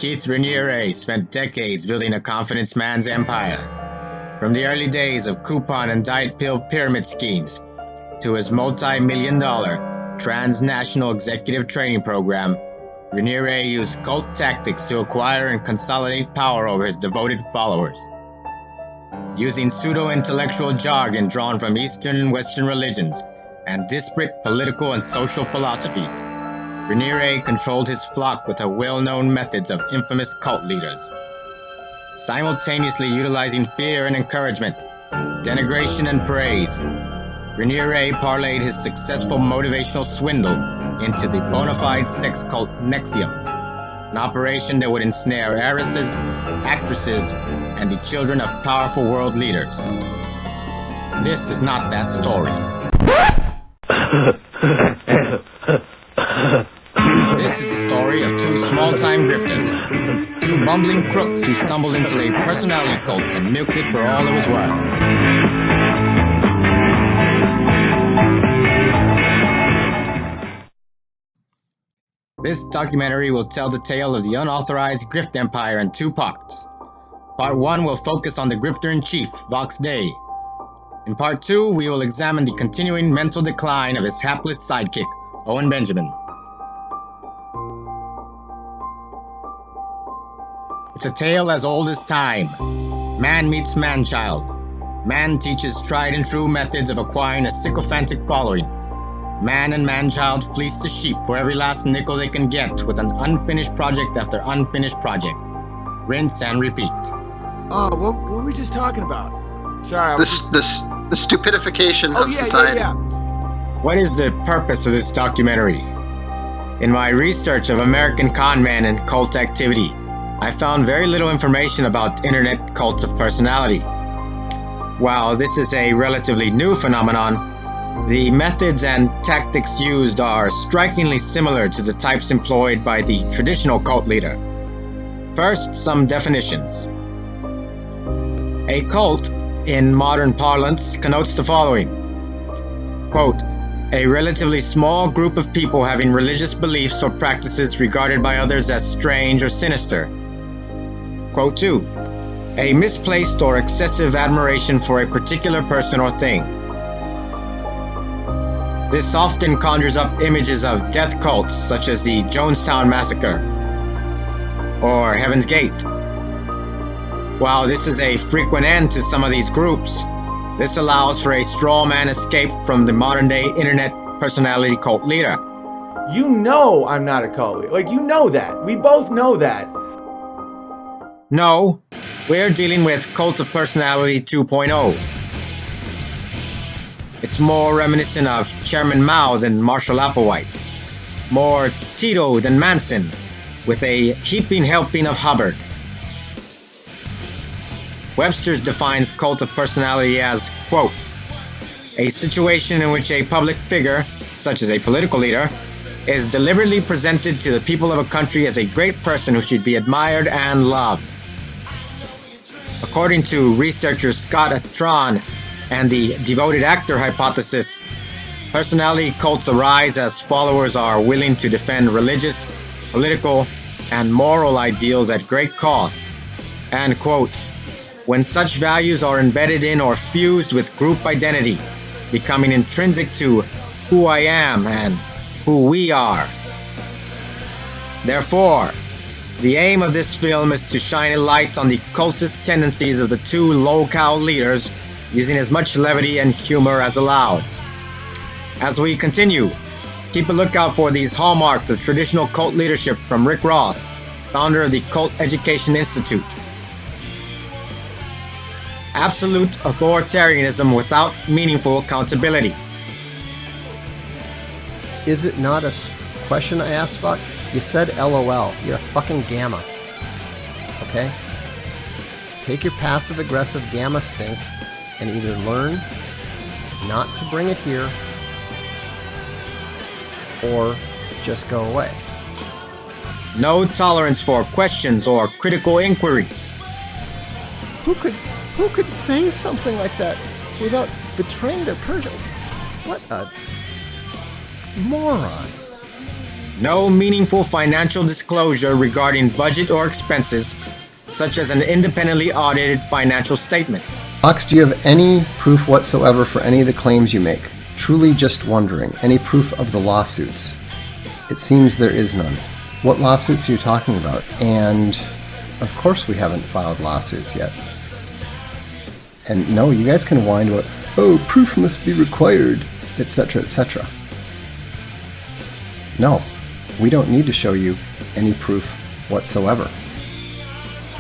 Keith Raniere spent decades building a confidence man's empire. From the early days of coupon and diet pill pyramid schemes to his multi-million-dollar transnational executive training program, Raniere used cult tactics to acquire and consolidate power over his devoted followers. Using pseudo-intellectual jargon drawn from Eastern and Western religions and disparate political and social philosophies, Raniere controlled his flock with the well-known methods of infamous cult leaders. Simultaneously utilizing fear and encouragement, denigration and praise, Raniere parlayed his successful motivational swindle into the bona fide sex cult NXIVM, an operation that would ensnare heiresses, actresses, and the children of powerful world leaders. This is not that story. This is the story of two small-time grifters, two bumbling crooks who stumbled into a personality cult and milked it for all it was worth. This documentary will tell the tale of the unauthorized grift empire in two parts. Part 1 will focus on the grifter-in-chief, Vox Dei. In Part 2, we will examine the continuing mental decline of his hapless sidekick, Owen Benjamin. It's a tale as old as time. Man meets man-child. Man teaches tried and true methods of acquiring a sycophantic following. Man and man-child fleece the sheep for every last nickel they can get with an unfinished project after unfinished project. Rinse and repeat. Oh, what were we just talking about? Sorry, The stupidification of society. Yeah. What is the purpose of this documentary? In my research of American con men and cult activity, I found very little information about internet cults of personality. While this is a relatively new phenomenon, the methods and tactics used are strikingly similar to the types employed by the traditional cult leader. First, some definitions. A cult, in modern parlance, connotes the following. Quote, a relatively small group of people having religious beliefs or practices regarded by others as strange or sinister. Quote 2. A misplaced or excessive admiration for a particular person or thing. This often conjures up images of death cults such as the Jonestown Massacre or Heaven's Gate. While this is a frequent end to some of these groups, this allows for a straw man escape from the modern day internet personality cult leader. You know I'm not a cult leader. Like, you know that. We both know that. No, we're dealing with Cult of Personality 2.0. It's more reminiscent of Chairman Mao than Marshall Applewhite, more Tito than Manson, with a heaping helping of Hubbard. Webster's defines cult of personality as, quote, a situation in which a public figure, such as a political leader, is deliberately presented to the people of a country as a great person who should be admired and loved. According to researcher Scott Atran and the devoted actor hypothesis, personality cults arise as followers are willing to defend religious, political, and moral ideals at great cost, and, quote, when such values are embedded in or fused with group identity, becoming intrinsic to who I am and who we are. Therefore, the aim of this film is to shine a light on the cultist tendencies of the two lolcow leaders, using as much levity and humor as allowed. As we continue, keep a lookout for these hallmarks of traditional cult leadership from Rick Ross, founder of the Cult Education Institute. Absolute authoritarianism without meaningful accountability. Is it not a question I asked, Fuck? You said LOL. You're a fucking gamma. Okay? Take your passive-aggressive gamma stink and either learn not to bring it here or just go away. No tolerance for questions or critical inquiry. Who could say something like that without betraying their person? What a moron. no meaningful financial disclosure regarding budget or expenses, such as an independently audited financial statement. Fox, do you have any proof whatsoever for any of the claims you make? Truly just wondering. Any proof of the lawsuits? It seems there is none. What lawsuits are you talking about? And of course we haven't filed lawsuits yet. And no, you guys can whine about, oh, proof must be required, etc., etc. No, we don't need to show you any proof whatsoever.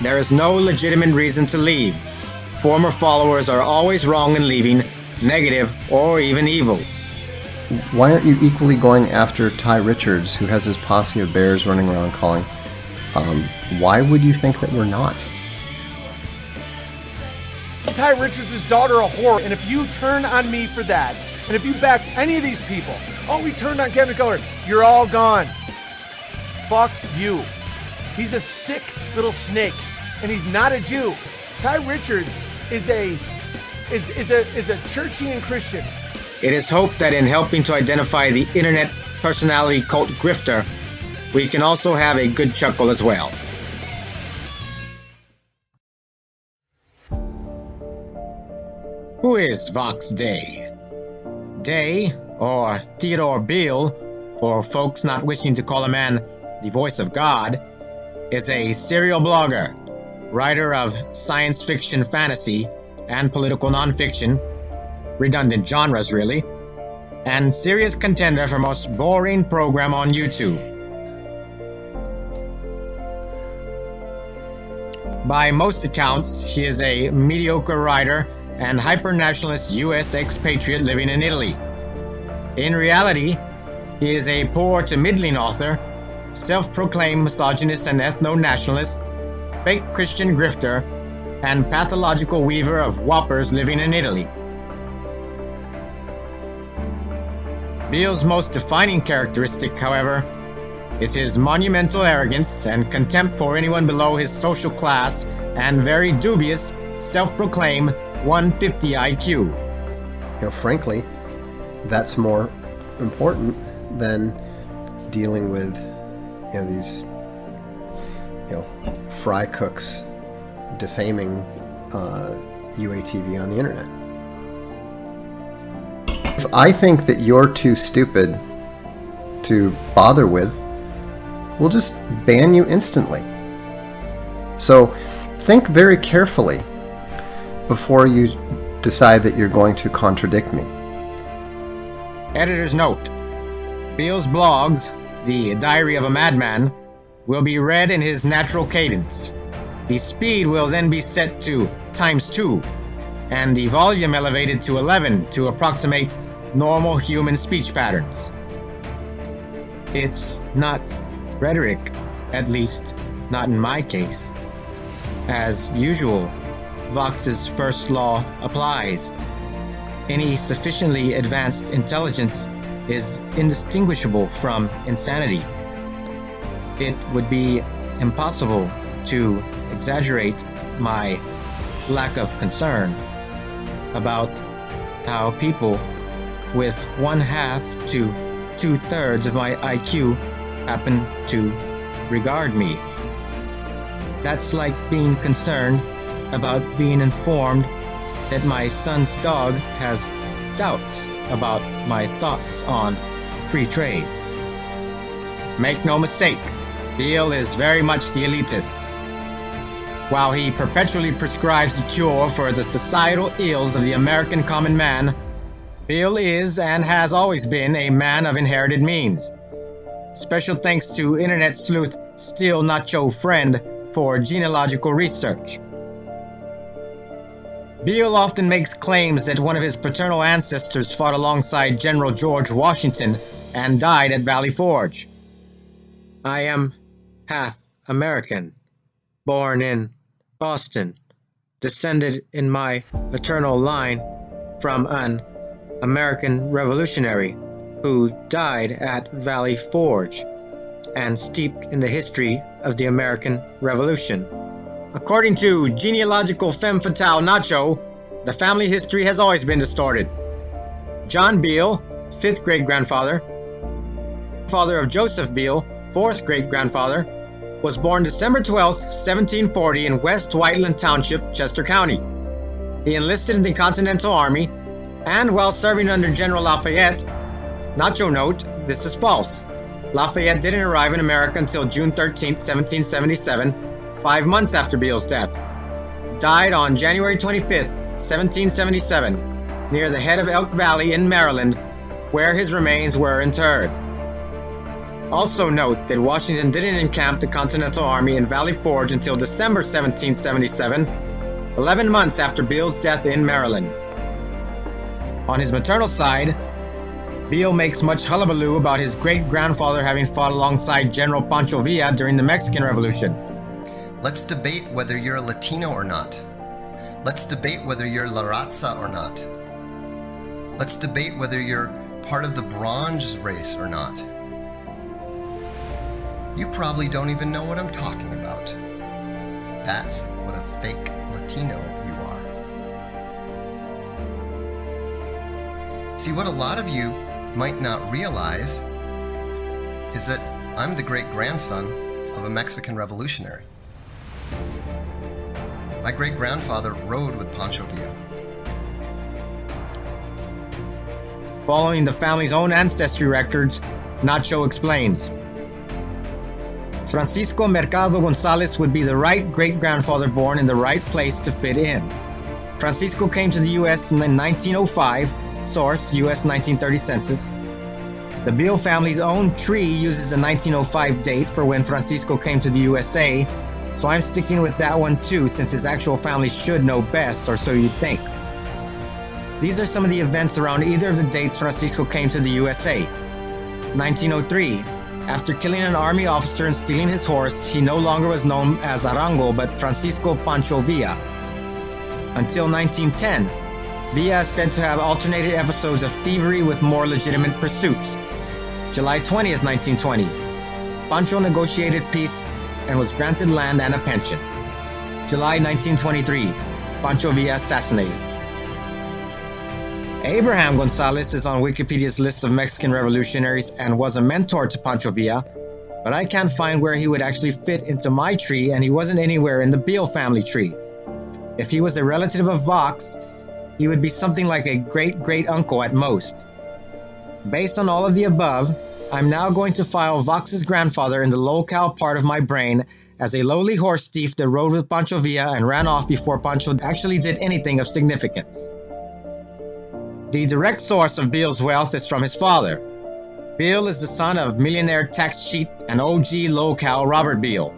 There is no legitimate reason to leave. Former followers are always wrong in leaving, negative, or even evil. Why aren't you equally going after Ty Richards, who has his posse of bears running around calling? Why would you think that we're not? Ty Richards' daughter a whore, and if you turn on me for that, and if you backed any of these people, oh, we turned on Kevin Keller, you're all gone. Fuck you. He's a sick little snake, and he's not a Jew. Ty Richards is a churchian Christian. It is hoped that in helping to identify the internet personality cult grifter, we can also have a good chuckle as well. Who is Vox Day? Day, or Theodore Beale, for folks not wishing to call a man the voice of God, is a serial blogger, writer of science fiction fantasy and political nonfiction, redundant genres really, and serious contender for most boring program on YouTube. By most accounts, he is a mediocre writer and hyper-nationalist US expatriate living in Italy. In reality, he is a poor to middling author, self-proclaimed misogynist and ethno-nationalist, fake Christian grifter, and pathological weaver of whoppers living in Italy. Beale's most defining characteristic, however, is his monumental arrogance and contempt for anyone below his social class and very dubious, self-proclaimed 150 IQ. You know, frankly, that's more important than dealing with, you know, these, you know, fry cooks defaming UATV on the internet. If I think that you're too stupid to bother with, we'll just ban you instantly. So think very carefully before you decide that you're going to contradict me. Editor's note: Beale's blogs, The Diary of a Madman, will be read in his natural cadence. The speed will then be set to ×2, and the volume elevated to 11 to approximate normal human speech patterns. It's not rhetoric, at least not in my case. As usual, Vox's first law applies. Any sufficiently advanced intelligence is indistinguishable from insanity. It would be impossible to exaggerate my lack of concern about how people with 1/2 to 2/3 of my IQ happen to regard me. That's like being concerned about being informed that my son's dog has doubts about my thoughts on free trade. Make no mistake, Beale is very much the elitist. While he perpetually prescribes the cure for the societal ills of the American common man, Beale is and has always been a man of inherited means. Special thanks to internet sleuth Still Not Your Friend for genealogical research. Beale often makes claims that one of his paternal ancestors fought alongside General George Washington and died at Valley Forge. I am half American, born in Boston, descended in my paternal line from an American revolutionary who died at Valley Forge and steeped in the history of the American Revolution. According to genealogical femme fatale Nacho, the family history has always been distorted. John Beale, 5th great-grandfather, Father of Joseph Beale, fourth great-grandfather, was born December 12, 1740 in West Whiteland Township, Chester County. He enlisted in the Continental Army, and while serving under General Lafayette, Nacho note, this is false. Lafayette didn't arrive in America until June 13, 1777, 5 months after Beale's death. Died on January 25, 1777, near the head of Elk Valley in Maryland, where his remains were interred. Also note that Washington didn't encamp the Continental Army in Valley Forge until December 1777, 11 months after Beale's death in Maryland. On his maternal side, Beale makes much hullabaloo about his great-grandfather having fought alongside General Pancho Villa during the Mexican Revolution. Let's debate whether you're a Latino or not. Let's debate whether you're La Raza or not. Let's debate whether you're part of the Bronze race or not. You probably don't even know what I'm talking about. That's what a fake Latino you are. See, what a lot of you might not realize is that I'm the great-grandson of a Mexican revolutionary. My great-grandfather rode with Pancho Villa. Following the family's own ancestry records, Nacho explains. Francisco Mercado Gonzalez would be the right great-grandfather born in the right place to fit in. Francisco came to the U.S. in 1905, source U.S. 1930 census. The Beale family's own tree uses a 1905 date for when Francisco came to the USA, so I'm sticking with that one too, since his actual family should know best, or so you'd think. These are some of the events around either of the dates Francisco came to the USA. 1903. After killing an army officer and stealing his horse, he no longer was known as Arango but Francisco Pancho Villa. Until 1910, Villa is said to have alternated episodes of thievery with more legitimate pursuits. July 20th, 1920, Pancho negotiated peace and was granted land and a pension. July 1923, Pancho Villa assassinated. Abraham Gonzalez is on Wikipedia's list of Mexican revolutionaries and was a mentor to Pancho Villa, but I can't find where he would actually fit into my tree, and he wasn't anywhere in the Beale family tree. If he was a relative of Vox, he would be something like a great-great-uncle at most. Based on all of the above, I'm now going to file Vox's grandfather in the lolcow part of my brain as a lowly horse thief that rode with Pancho Villa and ran off before Pancho actually did anything of significance. The direct source of Beale's wealth is from his father. Beale is the son of millionaire tax cheat and OG lolcow Robert Beale.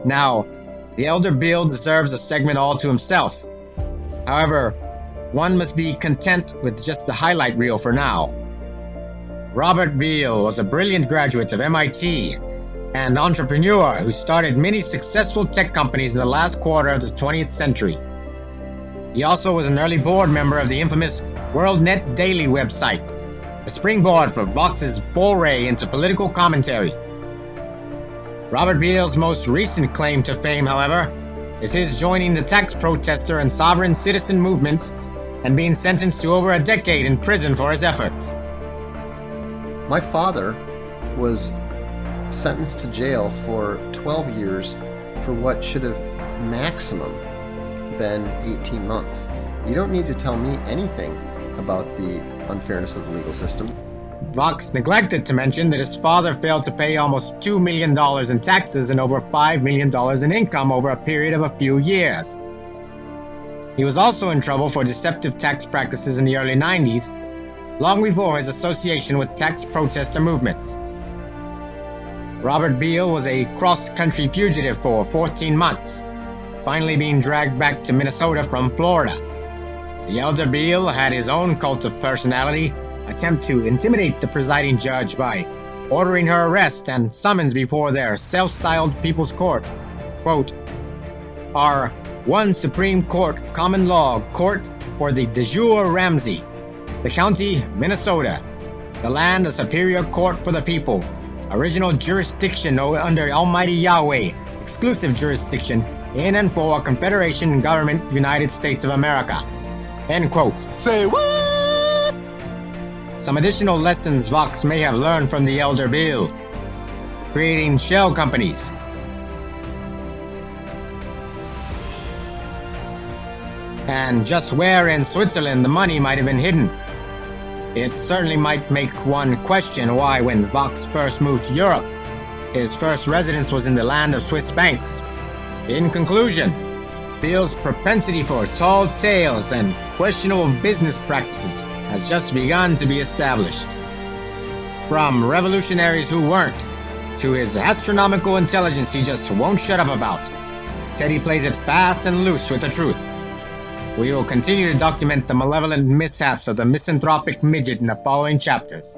Now, the elder Beale deserves a segment all to himself. However, one must be content with just the highlight reel for now. Robert Beale was a brilliant graduate of MIT and entrepreneur who started many successful tech companies in the last quarter of the 20th century. He also was an early board member of the infamous WorldNet Daily website, a springboard for Vox's foray into political commentary. Robert Beale's most recent claim to fame, however, is his joining the tax protester and sovereign citizen movements and being sentenced to over a decade in prison for his efforts. My father was sentenced to jail for 12 years for what should have maximum been 18 months. You don't need to tell me anything about the unfairness of the legal system. Vox neglected to mention that his father failed to pay almost $2 million in taxes and over $5 million in income over a period of a few years. He was also in trouble for deceptive tax practices in the early 90s, long before his association with tax protester movements. Robert Beale was a cross-country fugitive for 14 months, finally being dragged back to Minnesota from Florida. The elder Beale had his own cult of personality attempt to intimidate the presiding judge by ordering her arrest and summons before their self-styled People's Court. Quote, our one Supreme Court common law court for the de jure Ramsey, the county, Minnesota, the land a superior court for the people, original jurisdiction under Almighty Yahweh, exclusive jurisdiction in and for Confederation Government United States of America. End quote. Say what? some additional lessons Vox may have learned from the elder Bill. Creating shell companies. And just where in Switzerland the money might have been hidden. It certainly might make one question why, when Vox first moved to Europe, his first residence was in the land of Swiss banks. In conclusion, Bill's propensity for tall tales and questionable business practices has just begun to be established. From revolutionaries who weren't, to his astronomical intelligence he just won't shut up about, Teddy plays it fast and loose with the truth. We will continue to document the malevolent mishaps of the misanthropic midget in the following chapters.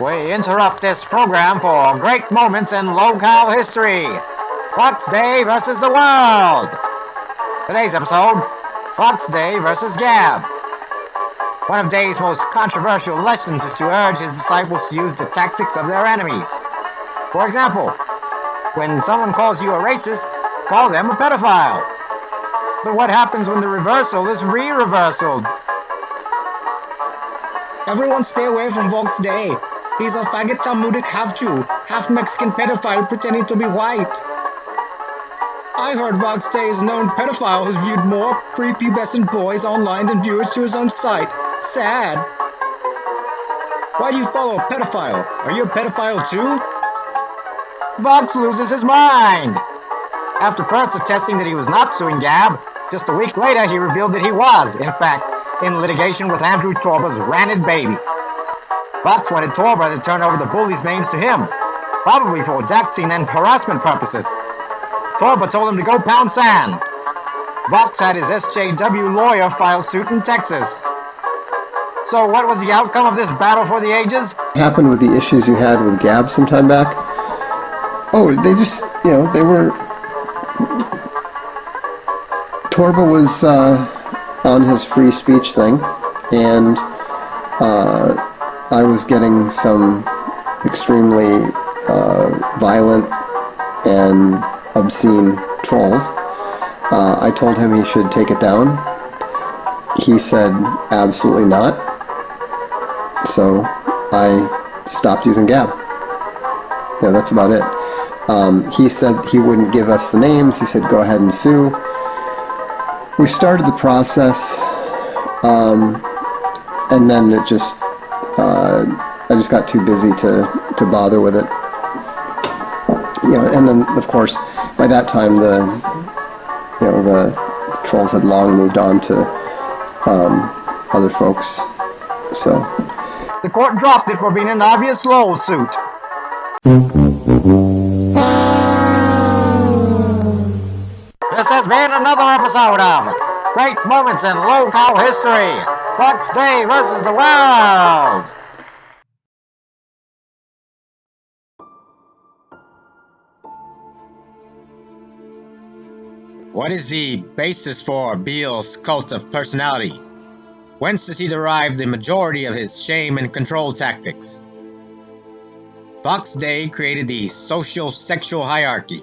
We interrupt this program for great moments in lolcow history. Fox Day versus the world. Today's episode, Fox Day versus Gab. One of Day's most controversial lessons is to urge his disciples to use the tactics of their enemies. For example, when someone calls you a racist, call them a pedophile. But what happens when the reversal is re-reversaled? Everyone stay away from Vox Day. He's a faggot Talmudic half-Jew, half-Mexican pedophile pretending to be white. I heard Vox Day's known pedophile has viewed more prepubescent boys online than viewers to his own site. Sad. Why do you follow a pedophile? Are you a pedophile too? Vox loses his mind. After first attesting that he was not suing Gab, just a week later he revealed that he was, in fact, in litigation with Andrew Torba's ranted baby. Vox wanted Torba to turn over the bullies' names to him, probably for doxing and harassment purposes. Torba told him to go pound sand. Vox had his SJW lawyer file suit in Texas. So what was the outcome of this battle for the ages? What happened with the issues you had with Gab some time back? Oh, they just, they were... Torba was on his free speech thing, and I was getting some extremely violent and obscene trolls. I told him he should take it down. He said absolutely not. So I stopped using Gab. Yeah, that's about it. He said he wouldn't give us the names. He said go ahead and sue. We started the process, and then it just I just got too busy to bother with it. And then of course by that time the trolls had long moved on to other folks. So the court dropped it for being an obvious LOL suit. This has been another episode of Great Moments in lolcow History. Fox Day versus the world. What is the basis for Beale's cult of personality? Whence does he derive the majority of his shame and control tactics? Fox Day created the social sexual hierarchy.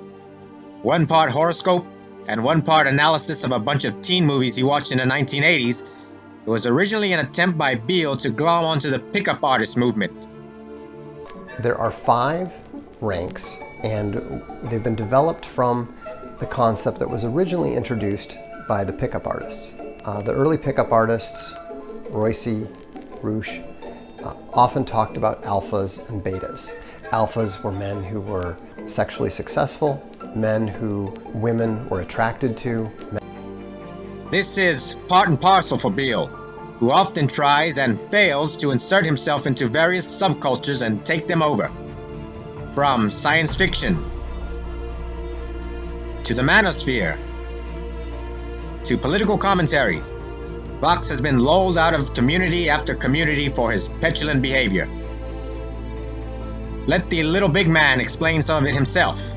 One part horoscope and one part analysis of a bunch of teen movies he watched in the 1980s. It was originally an attempt by Beale to glom onto the pickup artist movement. There are 5 ranks, and they've been developed from the concept that was originally introduced by the pickup artists. The early pickup artists, Royce, Roosh, often talked about alphas and betas. Alphas were men who were sexually successful, men who women were attracted to. This is part and parcel for Beale, who often tries and fails to insert himself into various subcultures and take them over. From science fiction, to the manosphere, to political commentary, Vox has been lulled out of community after community for his petulant behavior. Let the little big man explain some of it himself.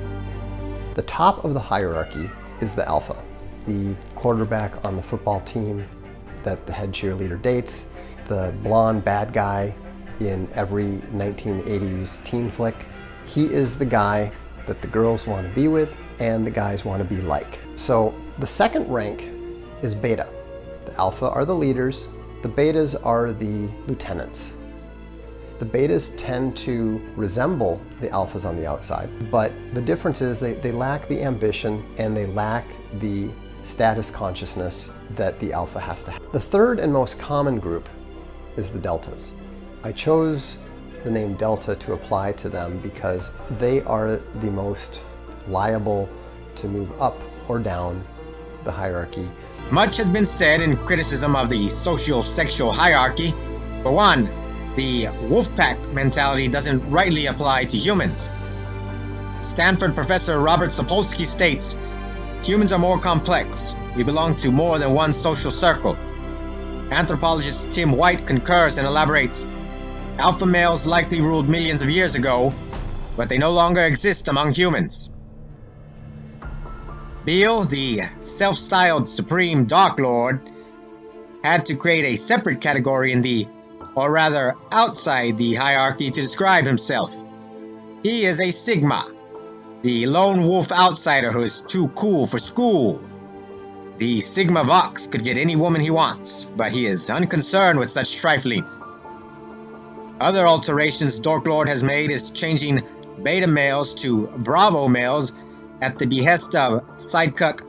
The top of the hierarchy is the alpha, the quarterback on the football team that the head cheerleader dates, the blonde bad guy in every 1980s teen flick. He is the guy that the girls want to be with and the guys want to be like. So the second rank is beta. The alpha are the leaders, The betas are the lieutenants. The betas tend to resemble the alphas on the outside, but the difference is they lack the ambition and they lack the status consciousness that the alpha has to have. The third and most common group is the deltas. I chose the name delta to apply to them because they are the most liable to move up or down the hierarchy. Much has been said in criticism of the social-sexual hierarchy. For one, the wolfpack mentality doesn't rightly apply to humans. Stanford professor Robert Sapolsky states, "Humans are more complex. We belong to more than one social circle." Anthropologist Tim White concurs and elaborates, "Alpha males likely ruled millions of years ago, but they no longer exist among humans." Beale, the self-styled Supreme Dark Lord, had to create a separate category in the, or rather outside the hierarchy to describe himself. He is a Sigma, the lone wolf outsider who is too cool for school. The Sigma Vox could get any woman he wants, but he is unconcerned with such triflings. Other alterations Dork Lord has made is changing beta males to Bravo males at the behest of sidekick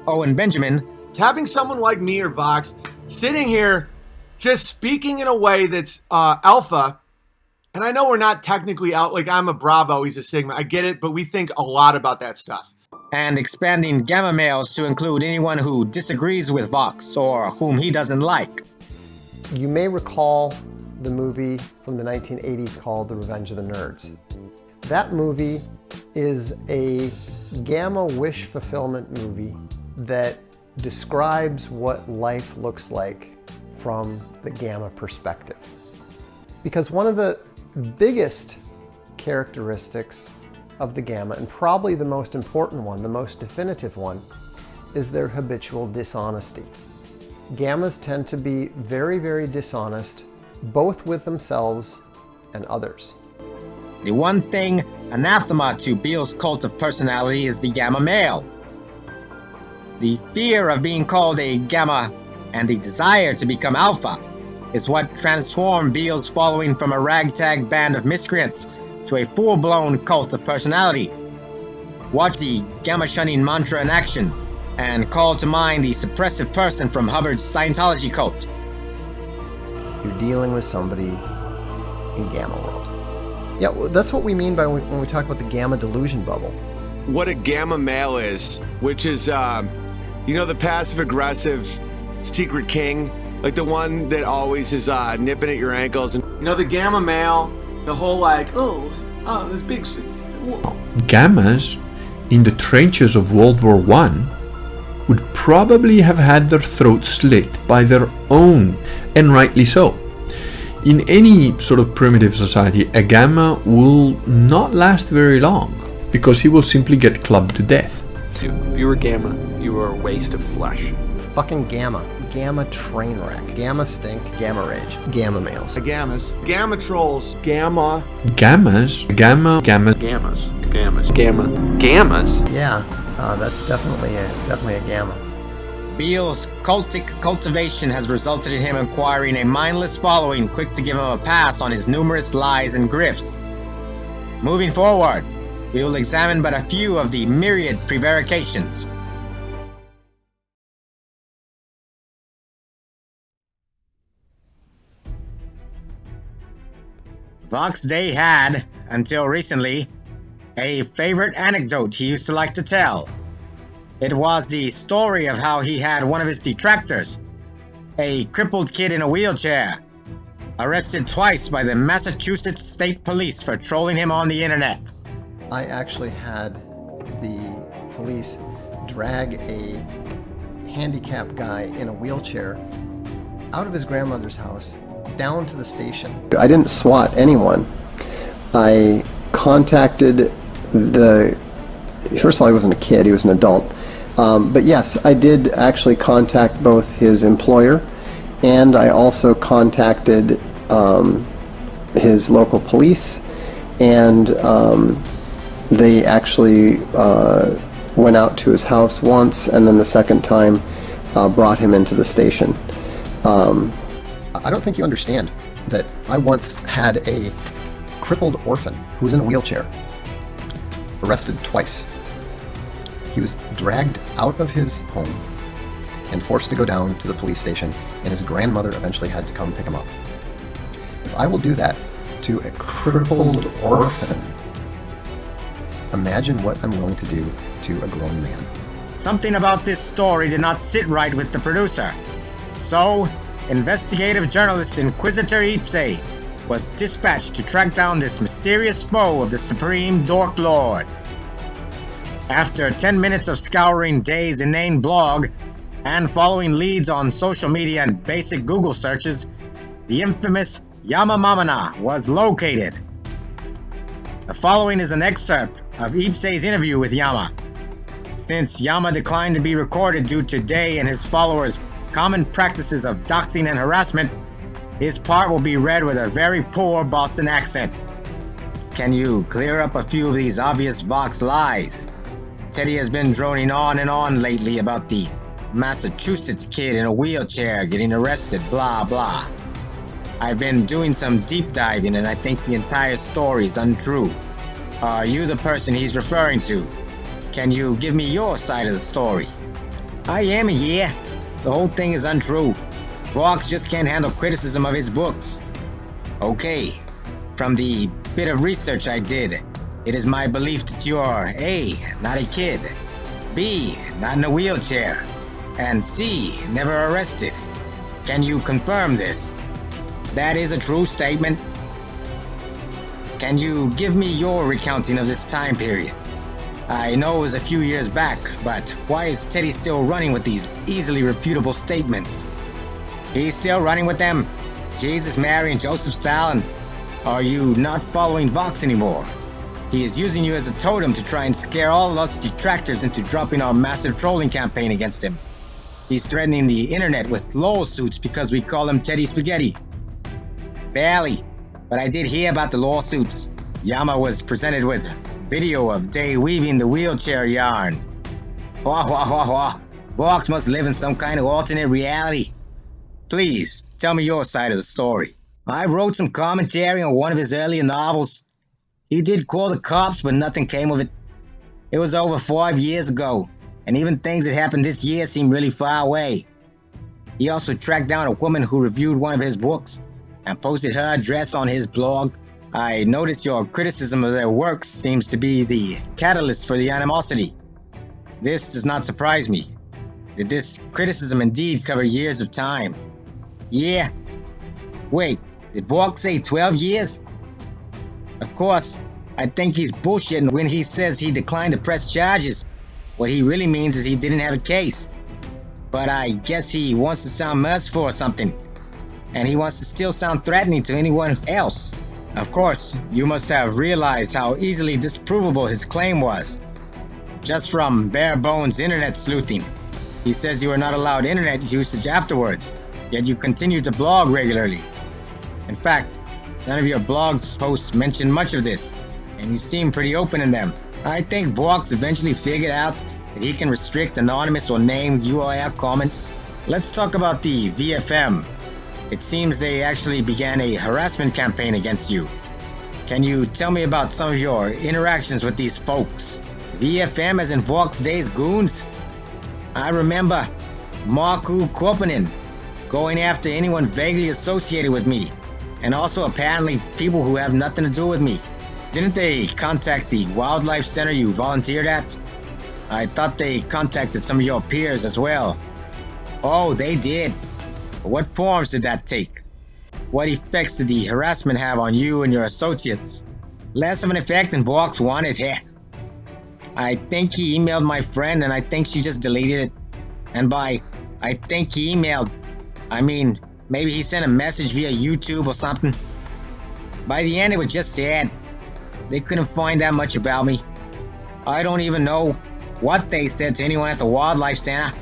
Owen Benjamin. Having someone like me or Vox sitting here just speaking in a way that's alpha, and I know we're not technically out, like I'm a Bravo, he's a Sigma, I get it, but we think a lot about that stuff. And expanding gamma males to include anyone who disagrees with Vox or whom he doesn't like. You may recall the movie from the 1980s called The Revenge of the Nerds. That movie is a gamma wish fulfillment movie that describes what life looks like from the gamma perspective. Because one of the biggest characteristics of the gamma, and probably the most important one, the most definitive one, is their habitual dishonesty. Gammas tend to be very, very dishonest, both with themselves and others. The one thing anathema to Beale's cult of personality is the gamma male. The fear of being called a gamma and the desire to become alpha is what transformed Beale's following from a ragtag band of miscreants to a full-blown cult of personality. Watch the gamma-shunning mantra in action and call to mind the suppressive person from Hubbard's Scientology cult. You're dealing with somebody in gamma world. Yeah, well, that's what we mean by when we talk about the gamma delusion bubble. What a gamma male is, which is, the passive-aggressive secret king, like the one that always is nipping at your ankles. And the gamma male, the whole this big... Gammas in the trenches of World War I would probably have had their throats slit by their own, and rightly so. In any sort of primitive society, a gamma will not last very long because he will simply get clubbed to death. If you were gamma, you were a waste of flesh. Fucking gamma. Gamma train wreck. Gamma stink. Gamma rage. Gamma males. The gammas. Gamma trolls. Gamma. Gammas. Gamma. Gamma. Gammas. Gammas. Gamma. Gammas? Yeah, that's definitely a gamma. Beale's cultic cultivation has resulted in him acquiring a mindless following quick to give him a pass on his numerous lies and grifts. Moving forward, we will examine but a few of the myriad prevarications. Vox Day had, until recently, a favorite anecdote he used to like to tell. It was the story of how he had one of his detractors, a crippled kid in a wheelchair, arrested twice by the Massachusetts State Police for trolling him on the internet. I actually had the police drag a handicapped guy in a wheelchair out of his grandmother's house down to the station. I didn't swat anyone. I contacted first of all, he wasn't a kid, he was an adult. But yes, I did actually contact both his employer, and I also contacted his local police, and they actually went out to his house once, and then the second time brought him into the station. I don't think you understand that I once had a crippled orphan who was in a wheelchair arrested twice. He was dragged out of his home and forced to go down to the police station, and his grandmother eventually had to come pick him up. If I will do that to a crippled orphan, imagine what I'm willing to do to a grown man. Something about this story did not sit right with the producer. So, investigative journalist Inquisitor Ipse was dispatched to track down this mysterious foe of the Supreme Dork Lord. After 10 minutes of scouring Day's inane blog and following leads on social media and basic Google searches, the infamous Yama Mamana was located. The following is an excerpt of Ipse's interview with Yama. Since Yama declined to be recorded due to Day and his followers' common practices of doxing and harassment, his part will be read with a very poor Boston accent. Can you clear up a few of these obvious Vox lies? Teddy has been droning on and on lately about the Massachusetts kid in a wheelchair getting arrested, blah blah. I've been doing some deep diving and I think the entire story is untrue. Are you the person he's referring to? Can you give me your side of the story? I am, yeah. The whole thing is untrue. Vox just can't handle criticism of his books. Okay, from the bit of research I did, it is my belief that you're A, not a kid, B, not in a wheelchair, and C, never arrested. Can you confirm this? That is a true statement. Can you give me your recounting of this time period? I know it was a few years back, but why is Teddy still running with these easily refutable statements? He's still running with them? Jesus, Mary, and Joseph Stalin? Are you not following Vox anymore? He is using you as a totem to try and scare all us detractors into dropping our massive trolling campaign against him. He's threatening the internet with lawsuits because we call him Teddy Spaghetti. Barely, but I did hear about the lawsuits. Yama was presented with video of Day weaving the wheelchair yarn. Wah wah wah wah. Vox must live in some kind of alternate reality. Please, tell me your side of the story. I wrote some commentary on one of his earlier novels. He did call the cops, but nothing came of it. It was over 5 years ago, and even things that happened this year seem really far away. He also tracked down a woman who reviewed one of his books and posted her address on his blog. I noticed your criticism of their works seems to be the catalyst for the animosity. This does not surprise me. Did this criticism indeed cover years of time? Yeah. Wait, did Vox say 12 years? Of course, I think he's bullshitting when he says he declined to press charges. What he really means is he didn't have a case. But I guess he wants to sound merciful or something. And he wants to still sound threatening to anyone else. Of course, you must have realized how easily disprovable his claim was. Just from bare-bones internet sleuthing. He says you are not allowed internet usage afterwards, yet you continue to blog regularly. In fact, none of your blog's posts mention much of this, and you seem pretty open in them. I think Vox eventually figured out that he can restrict anonymous or named URL comments. Let's talk about the VFM. It seems they actually began a harassment campaign against you. Can you tell me about some of your interactions with these folks? VFM as in Vox Day's goons? I remember Marku Korpanen going after anyone vaguely associated with me, and also apparently people who have nothing to do with me. Didn't they contact the wildlife center you volunteered at? I thought they contacted some of your peers as well. Oh, they did. What forms did that take? What effects did the harassment have on you and your associates? Less of an effect than Vox wanted, heh. I think he emailed my friend and I think she just deleted it. And by I think he emailed, I mean maybe he sent a message via YouTube or something. By the end it was just sad. They couldn't find that much about me. I don't even know what they said to anyone at the wildlife center.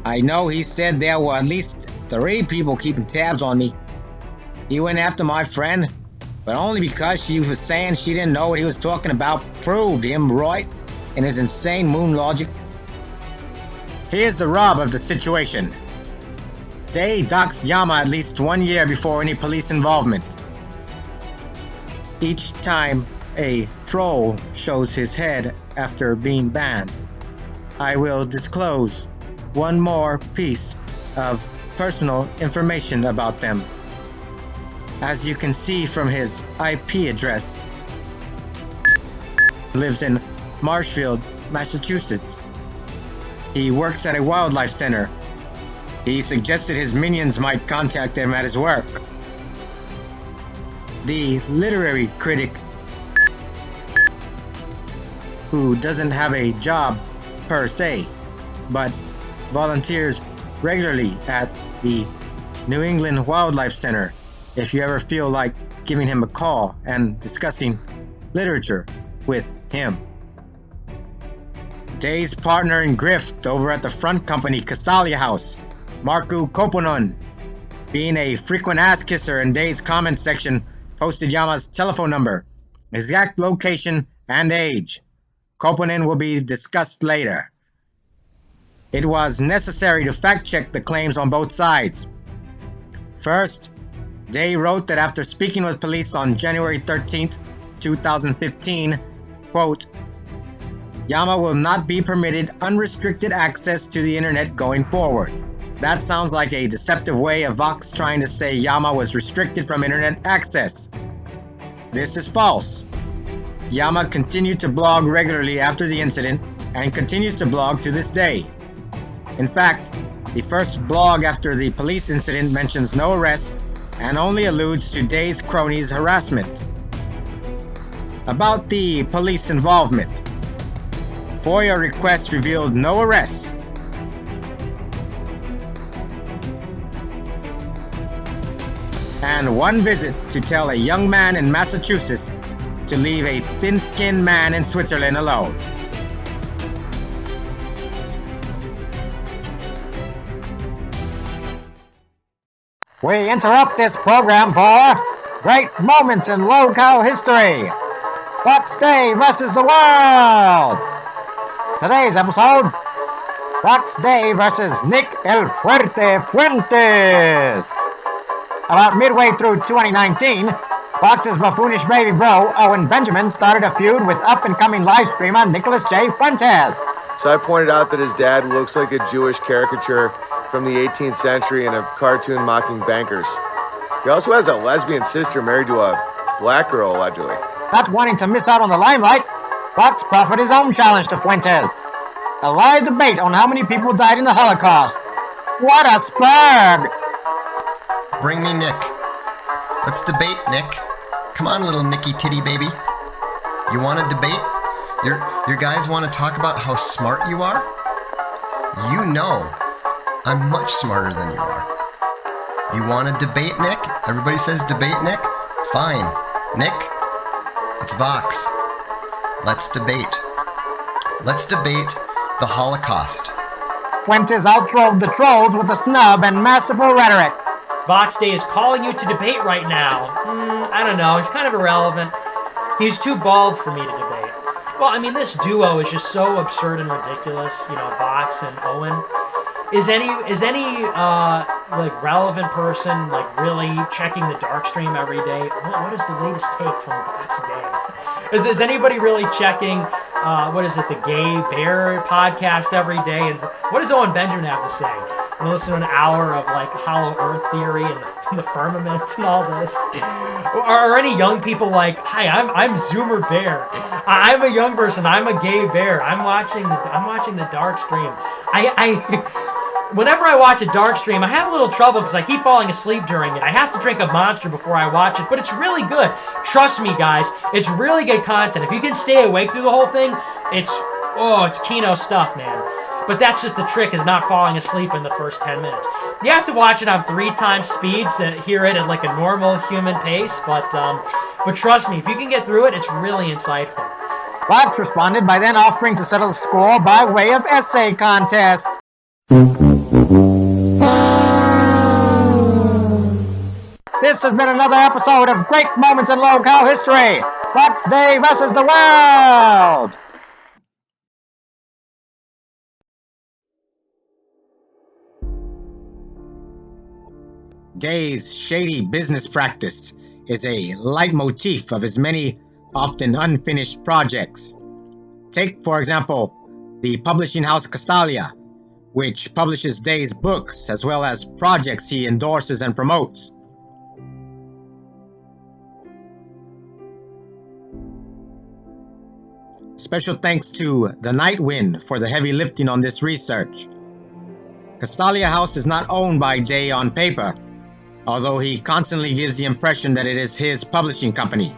I know he said there were at least 3 people keeping tabs on me. He went after my friend, but only because she was saying she didn't know what he was talking about proved him right in his insane moon logic. Here's the rub of the situation. Day docks Yama at least 1 year before any police involvement. Each time a troll shows his head after being banned, I will disclose one more piece of personal information about them. As you can see from his IP address, lives in Marshfield, Massachusetts. He works at a wildlife center. He suggested his minions might contact him at his work. The literary critic, who doesn't have a job per se, but volunteers regularly at the New England Wildlife Center if you ever feel like giving him a call and discussing literature with him. Day's partner in grift over at the front company Castalia House, Markku Koponen, being a frequent ass kisser in Day's comment section, posted Yama's telephone number, exact location, and age. Koponen will be discussed later. It was necessary to fact-check the claims on both sides. First, Day wrote that after speaking with police on January 13th, 2015, quote, Yama will not be permitted unrestricted access to the internet going forward. That sounds like a deceptive way of Vox trying to say Yama was restricted from internet access. This is false. Yama continued to blog regularly after the incident and continues to blog to this day. In fact, the first blog after the police incident mentions no arrest and only alludes to Day's cronies' harassment. About the police involvement, FOIA requests revealed no arrests. And one visit to tell a young man in Massachusetts to leave a thin-skinned man in Switzerland alone. We interrupt this program for Great Moments in Lolcow History. Bucks Day versus the world. Today's episode, Bucks Day versus Nick El Fuerte Fuentes. About midway through 2019, Bucks' buffoonish baby bro, Owen Benjamin, started a feud with up-and-coming live streamer Nicholas J. Fuentes. So I pointed out that his dad looks like a Jewish caricature from the 18th century in a cartoon mocking bankers. He also has a lesbian sister married to a black girl, allegedly. Not wanting to miss out on the limelight, Bucks proffered his own challenge to Fuentes. A live debate on how many people died in the Holocaust. What a spurg! Bring me Nick. Let's debate, Nick. Come on, little Nicky Titty baby. You want to debate? Your guys want to talk about how smart you are? You know I'm much smarter than you are. You want to debate, Nick? Everybody says debate, Nick? Fine. Nick, it's Vox. Let's debate. Let's debate the Holocaust. Fuentes outdrove the trolls with a snub and masterful rhetoric. Vox Day is calling you to debate right now. I don't know. He's kind of irrelevant. He's too bald for me to debate. Well, I mean, this duo is just so absurd and ridiculous. You know, Vox and Owen. Is any like relevant person like really checking the dark stream every day? What is the latest take from Vox Day? Is anybody really checking the Gay Bear podcast every day? And what does Owen Benjamin have to say? And listen to an hour of like hollow earth theory and the firmament and all this. Are any young people like, hi, I'm Zoomer Bear. I'm a young person. I'm a gay bear. I'm watching the dark stream. Whenever I watch a dark stream, I have a little trouble because I keep falling asleep during it. I have to drink a Monster before I watch it, but it's really good. Trust me, guys, it's really good content. If you can stay awake through the whole thing, it's Kino stuff, man. But that's just the trick, is not falling asleep in the first 10 minutes. You have to watch it on 3 times speed to hear it at like a normal human pace, but trust me, if you can get through it, it's really insightful. Vox responded by then offering to settle the score by way of essay contest. This has been another episode of Great Moments in Lolcow History. Bucks Day versus the world. Day's shady business practice is a leitmotif of his many, often unfinished projects. Take, for example, the publishing house Castalia, which publishes Day's books as well as projects he endorses and promotes. Special thanks to the Night Wind for the heavy lifting on this research. Castalia House is not owned by Day on paper, although he constantly gives the impression that it is his publishing company.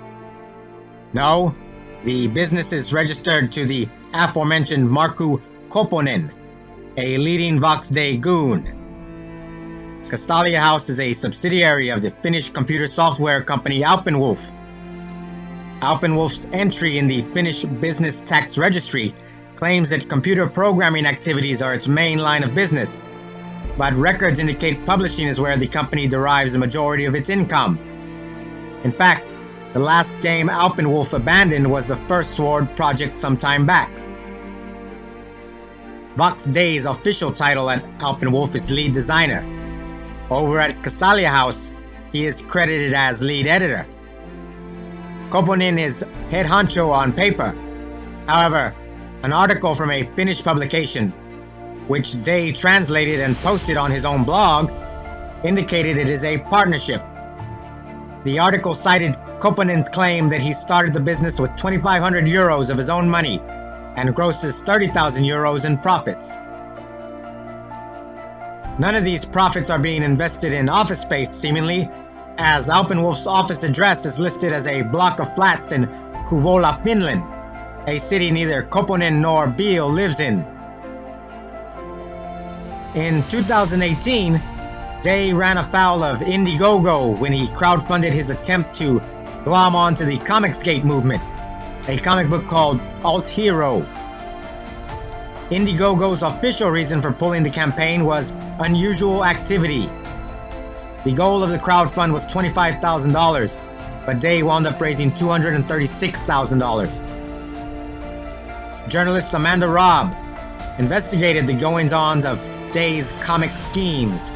No, the business is registered to the aforementioned Markku Koponen, a leading Vox Day goon. Castalia House is a subsidiary of the Finnish computer software company Alpenwolf. Alpenwolf's entry in the Finnish Business Tax Registry claims that computer programming activities are its main line of business, but records indicate publishing is where the company derives the majority of its income. In fact, the last game Alpenwolf abandoned was the First Sword project some time back. Vox Day's official title at Alpenwolf is lead designer. Over at Castalia House, he is credited as lead editor. Koponen is head honcho on paper. However, an article from a Finnish publication, which Day translated and posted on his own blog, indicated it is a partnership. The article cited Koponen's claim that he started the business with 2,500 euros of his own money and grosses 30,000 euros in profits. None of these profits are being invested in office space, seemingly, as Alpenwolf's office address is listed as a block of flats in Kouvola, Finland, a city neither Koponen nor Beale lives in. In 2018, Day ran afoul of Indiegogo when he crowdfunded his attempt to glom onto the Comicsgate movement, a comic book called Alt Hero. Indiegogo's official reason for pulling the campaign was unusual activity. The goal of the crowdfund was $25,000, but Day wound up raising $236,000. Journalist Amanda Robb investigated the goings-ons of Day's comic schemes.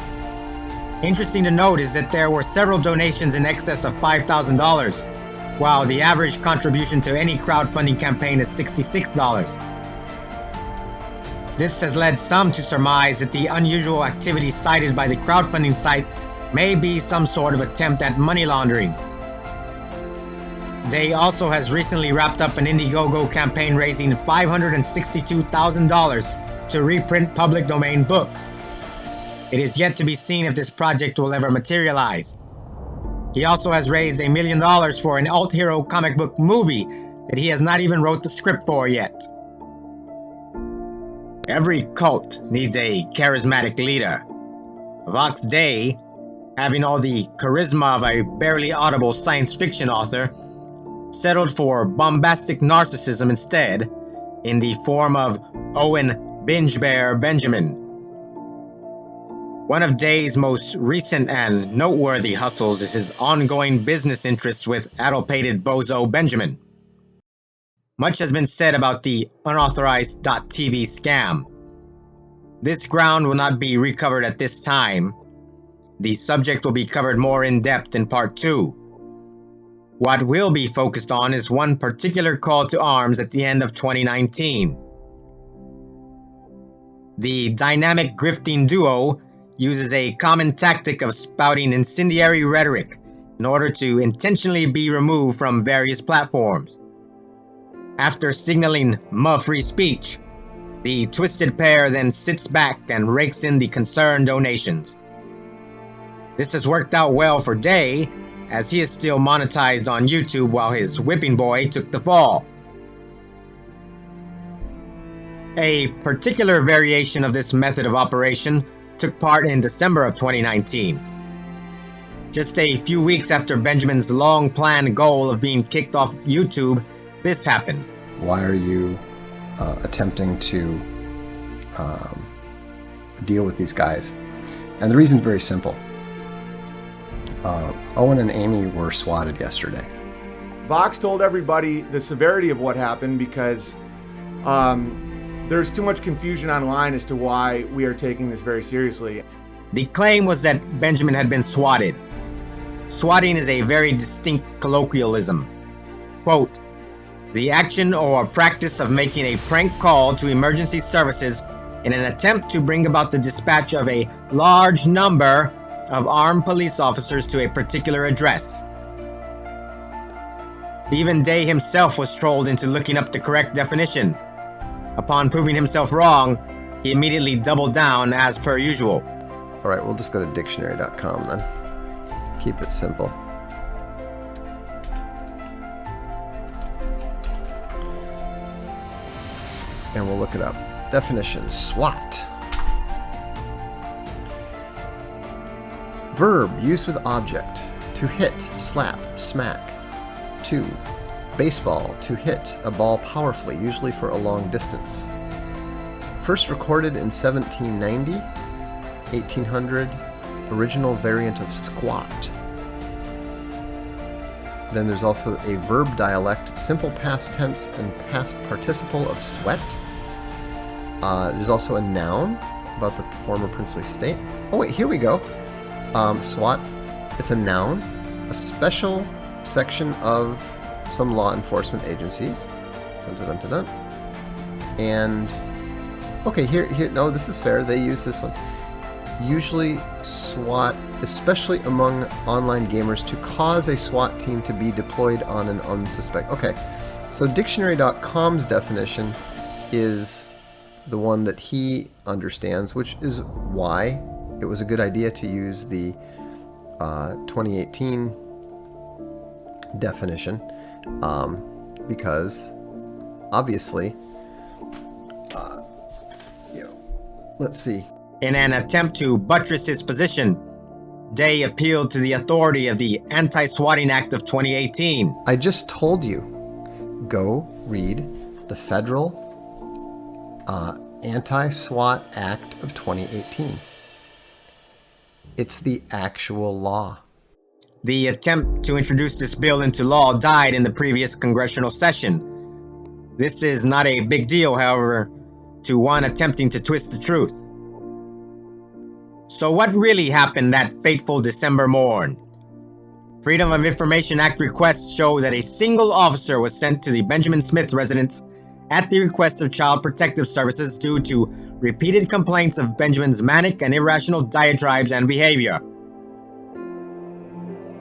Interesting to note is that there were several donations in excess of $5,000, while the average contribution to any crowdfunding campaign is $66. This has led some to surmise that the unusual activity cited by the crowdfunding site may be some sort of attempt at money laundering. Day also has recently wrapped up an Indiegogo campaign raising $562,000 to reprint public domain books. It is yet to be seen if this project will ever materialize. He also has raised $1 million for an alt hero comic book movie that he has not even wrote the script for yet. Every cult needs a charismatic leader. Vox Day, having all the charisma of a barely audible science fiction author, settled for bombastic narcissism instead, in the form of Owen Bingebear Benjamin. One of Day's most recent and noteworthy hustles is his ongoing business interests with addle-pated bozo Benjamin. Much has been said about the unauthorized .tv scam. This ground will not be recovered at this time. The subject will be covered more in depth in part 2. What will be focused on is one particular call to arms at the end of 2019. The dynamic grifting duo uses a common tactic of spouting incendiary rhetoric in order to intentionally be removed from various platforms. After signaling free speech, the twisted pair then sits back and rakes in the concerned donations. This has worked out well for Day, as he is still monetized on YouTube while his whipping boy took the fall. A particular variation of this method of operation took part in December of 2019. Just a few weeks after Benjamin's long-planned goal of being kicked off YouTube, this happened. Why are you attempting to deal with these guys? And the reason's very simple. Owen and Amy were swatted yesterday. Vox told everybody the severity of what happened because there's too much confusion online as to why we are taking this very seriously. The claim was that Benjamin had been swatted. Swatting is a very distinct colloquialism. Quote, the action or practice of making a prank call to emergency services in an attempt to bring about the dispatch of a large number of armed police officers to a particular address. Even Day himself was trolled into looking up the correct definition. Upon proving himself wrong, he immediately doubled down as per usual. Alright, we'll just go to dictionary.com then. Keep it simple. And we'll look it up. Definition, SWAT. Verb, used with object. To hit, slap, smack. 2. Baseball, to hit a ball powerfully, usually for a long distance. First recorded in 1790, 1800, original variant of squat. Then there's also a verb dialect, simple past tense and past participle of sweat. There's also a noun about the former princely state. Oh wait, here we go. SWAT, it's a noun, a special section of some law enforcement agencies. Dun, dun, dun, dun, dun. And, okay, here, no, this is fair, they use this one. Usually SWAT, especially among online gamers, to cause a SWAT team to be deployed on an unsuspected. Okay, so dictionary.com's definition is the one that he understands, which is why it was a good idea to use the 2018 definition, because obviously, let's see. In an attempt to buttress his position, Day appealed to the authority of the Anti-Swatting Act of 2018. I just told you, go read the federal Anti-SWAT Act of 2018. It's the actual law. The attempt to introduce this bill into law died in the previous congressional session. This is not a big deal, however, to one attempting to twist the truth. So what really happened that fateful December morn? Freedom of Information Act requests show that a single officer was sent to the Benjamin Smith residence at the request of Child Protective Services due to repeated complaints of Benjamin's manic and irrational diatribes and behavior.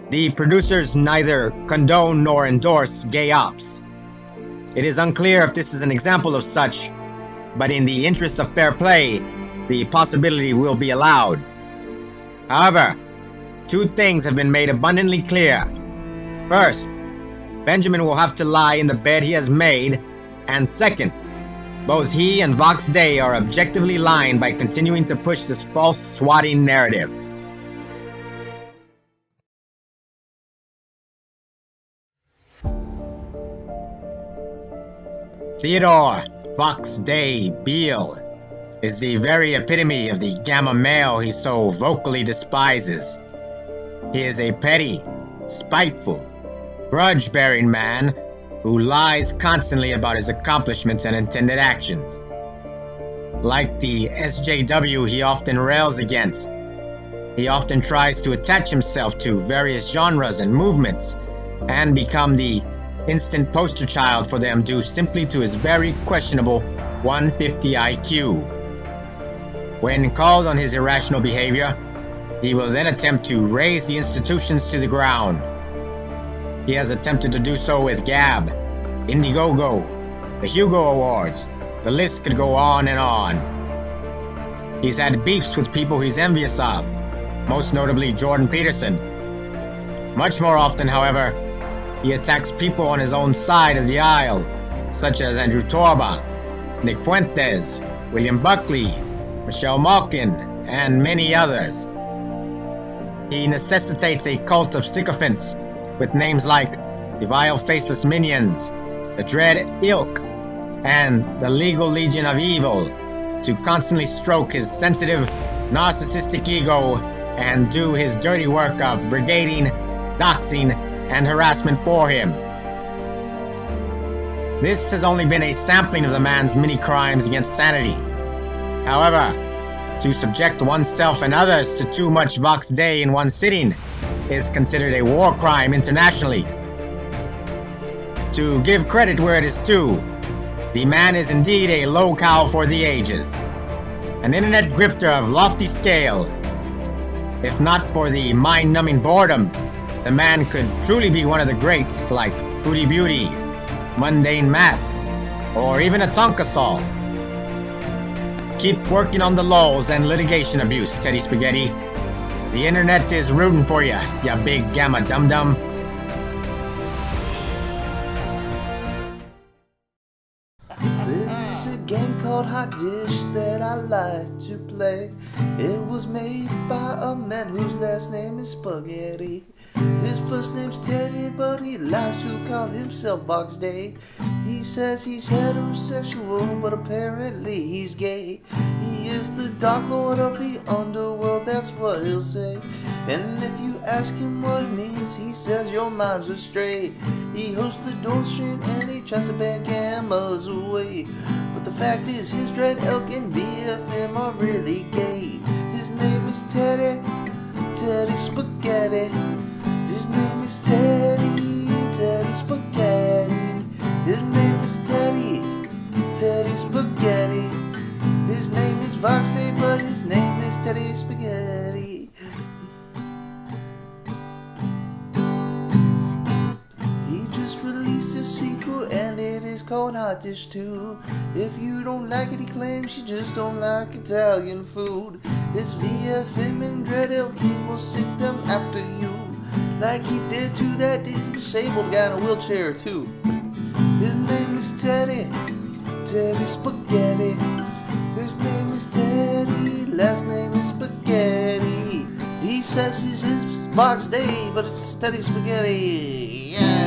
The producers neither condone nor endorse gay ops. It is unclear if this is an example of such, but in the interest of fair play, the possibility will be allowed. However, two things have been made abundantly clear. First, Benjamin will have to lie in the bed he has made, and second, both he and Vox Day are objectively lying by continuing to push this false swatting narrative. Theodore Vox Day Beale is the very epitome of the gamma male he so vocally despises. He is a petty, spiteful, grudge-bearing man who lies constantly about his accomplishments and intended actions. Like the SJW he often rails against, he often tries to attach himself to various genres and movements and become the instant poster child for them due simply to his very questionable 150 IQ. When called on his irrational behavior, he will then attempt to raise the institutions to the ground. He has attempted to do so with Gab, Indiegogo, the Hugo Awards. The list could go on and on. He's had beefs with people he's envious of, most notably Jordan Peterson. Much more often, however, he attacks people on his own side of the aisle, such as Andrew Torba, Nick Fuentes, William Buckley, Michelle Malkin, and many others. He necessitates a cult of sycophants with names like the Vile Faceless Minions, the Dread Ilk, and the Legal Legion of Evil to constantly stroke his sensitive, narcissistic ego and do his dirty work of brigading, doxing, and harassment for him. This has only been a sampling of the man's many crimes against sanity. However, To subject oneself and others to too much Vox Day in one sitting is considered a war crime internationally. To give credit where it is due, the man is indeed a lolcow for the ages. An internet grifter of lofty scale. If not for the mind-numbing boredom, the man could truly be one of the greats like Foodie Beauty, Mundane Matt, or even a Tonka Saw. Keep working on the lulls and litigation abuse, Teddy Spaghetti. The internet is rooting for ya big gamma dum-dum. There is a game called Hot Dish that I like to play. It was made by a man whose last name is Spaghetti. His first name's Teddy, but he likes to call himself Box Day. He says he's heterosexual, but apparently he's gay. He is the Dark Lord of the underworld, that's what he'll say. And if you ask him what it means, he says your mind's astray. He hosts the Don't Stream and he tries to ban gammas away. But the fact is his Dread Elk and BFM are really gay. His name is Teddy Spaghetti. His name is Teddy Spaghetti. His name is Teddy Spaghetti. His name is Voxy, but his name is Teddy Spaghetti. He just released a sequel and it is called Hot Dish 2. If you don't like it, he claims you just don't like Italian food. This VFM and Dread Elk, he will sick them after you, like he did to that disabled guy in a wheelchair too. His name is Teddy Spaghetti. His name is Teddy, last name is Spaghetti. He says he's his Box Day, but it's Teddy Spaghetti. Yeah.